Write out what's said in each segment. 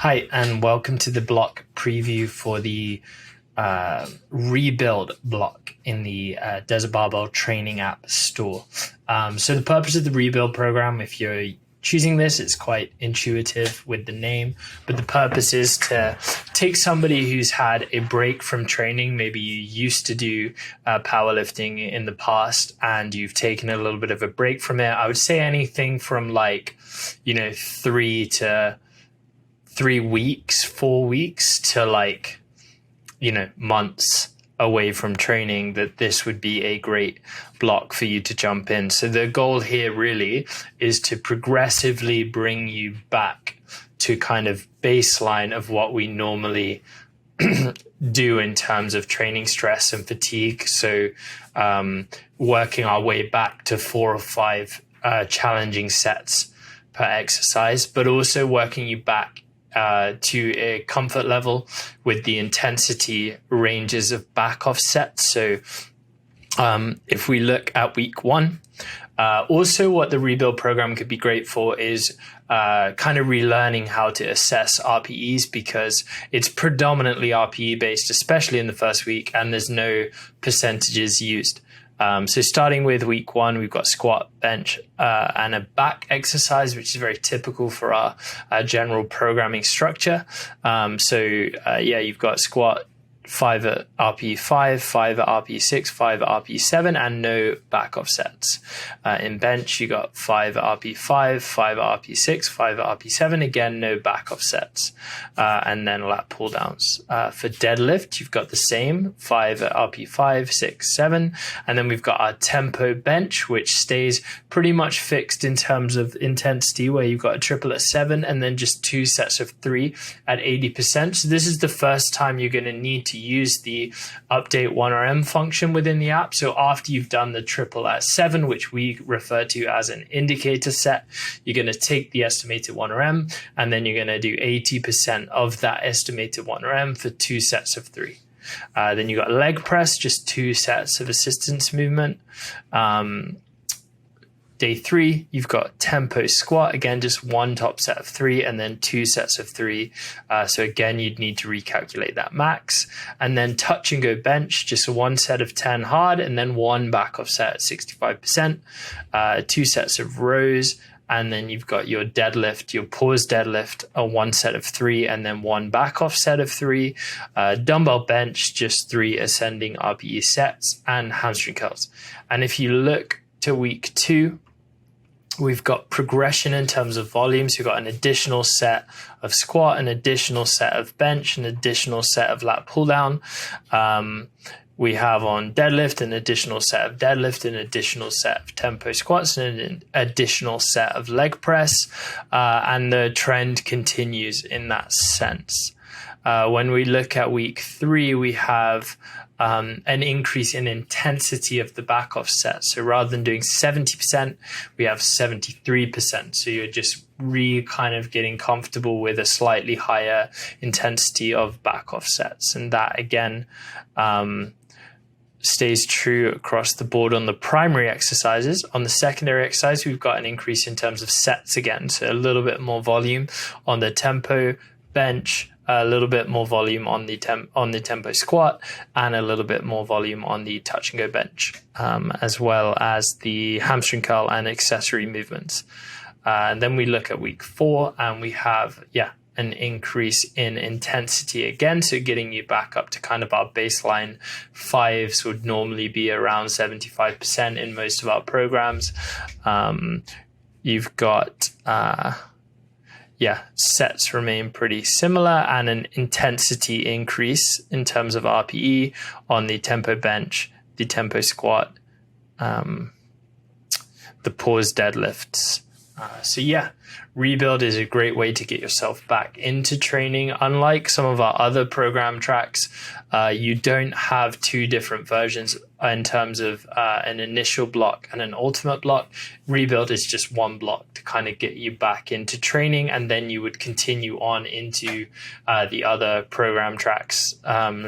Hi, and welcome to the block preview for the rebuild block in the Desert Barbell Training App store. So the purpose of the rebuild program, if you're choosing this, it's quite intuitive with the name, but the purpose is to take somebody who's had a break from training. Maybe you used to do powerlifting in the past and you've taken a little bit of a break from it. I would say anything from 3 weeks, 4 weeks to months away from training, that this would be a great block for you to jump in. So the goal here really is to progressively bring you back to kind of baseline of what we normally do in terms of training stress and fatigue. So working our way back to 4 or 5 challenging sets per exercise, but also working you back to a comfort level with the intensity ranges of back off sets. So if we look at week 1, also what the rebuild program could be great for is kind of relearning how to assess RPEs, because it's predominantly RPE based, especially in the first week, and there's no percentages used. So starting with week 1, we've got squat, bench, and a back exercise, which is very typical for our general programming structure. You've got squat, 5 at RPE 5, 5 at RPE 6, 5 at RPE 7, and no back off sets. In bench, you got 5 at RPE 5, 5 at RPE 6, 5 at RPE 7, again, no back off sets. And then lat pull downs. For deadlift, you've got the same, 5 at RPE 5, 6, 7. And then we've got our tempo bench, which stays pretty much fixed in terms of intensity, where you've got a triple at 7 and then just 2 sets of 3 at 80%. So this is the first time you're going to need to use the update 1RM function within the app. So after you've done the triple at 7, which we refer to as an indicator set, you're going to take the estimated 1RM and then you're going to do 80% of that estimated 1RM for 2 sets of 3. Then you got leg press, just 2 sets of assistance movement. Day 3, you've got tempo squat, again, just 1 top set of 3 and then 2 sets of 3. So again, you'd need to recalculate that max. And then touch and go bench, just 1 set of 10 hard and then 1 back off set at 65%, 2 sets of rows. And then you've got your deadlift, your pause deadlift, a 1 set of 3 and then 1 back off set of 3. Dumbbell bench, just 3 ascending RPE sets, and hamstring curls. And if you look to week 2, we've got progression in terms of volumes. We've got an additional set of squat, an additional set of bench, an additional set of lat pull down. We have on deadlift an additional set of deadlift, an additional set of tempo squats, and an additional set of leg press. And the trend continues in that sense. When we look at week 3, we have an increase in intensity of the back off set. So rather than doing 70%, we have 73%. So you're just kind of getting comfortable with a slightly higher intensity of back off sets. And that, again, stays true across the board on the primary exercises. On the secondary exercise, we've got an increase in terms of sets again. So a little bit more volume on the tempo bench, a little bit more volume on the tempo squat, and a little bit more volume on the touch and go bench, as well as the hamstring curl and accessory movements. And then we look at week 4 and we have, an increase in intensity again. So getting you back up to kind of our baseline 5s would normally be around 75% in most of our programs. You've got, sets remain pretty similar, and an intensity increase in terms of RPE on the tempo bench, the tempo squat, the pause deadlifts. Rebuild is a great way to get yourself back into training. Unlike some of our other program tracks, you don't have 2 different versions in terms of an initial block and an ultimate block. Rebuild is just 1 block to kind of get you back into training, and then you would continue on into the other program tracks,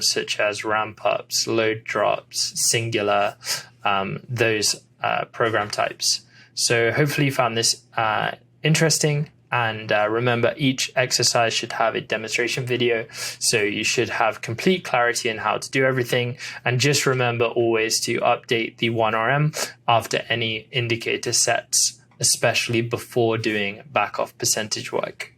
such as ramp ups, load drops, singular, those program types. So hopefully you found this interesting, And remember, each exercise should have a demonstration video, so you should have complete clarity in how to do everything. And just remember always to update the 1RM after any indicator sets, especially before doing back off percentage work.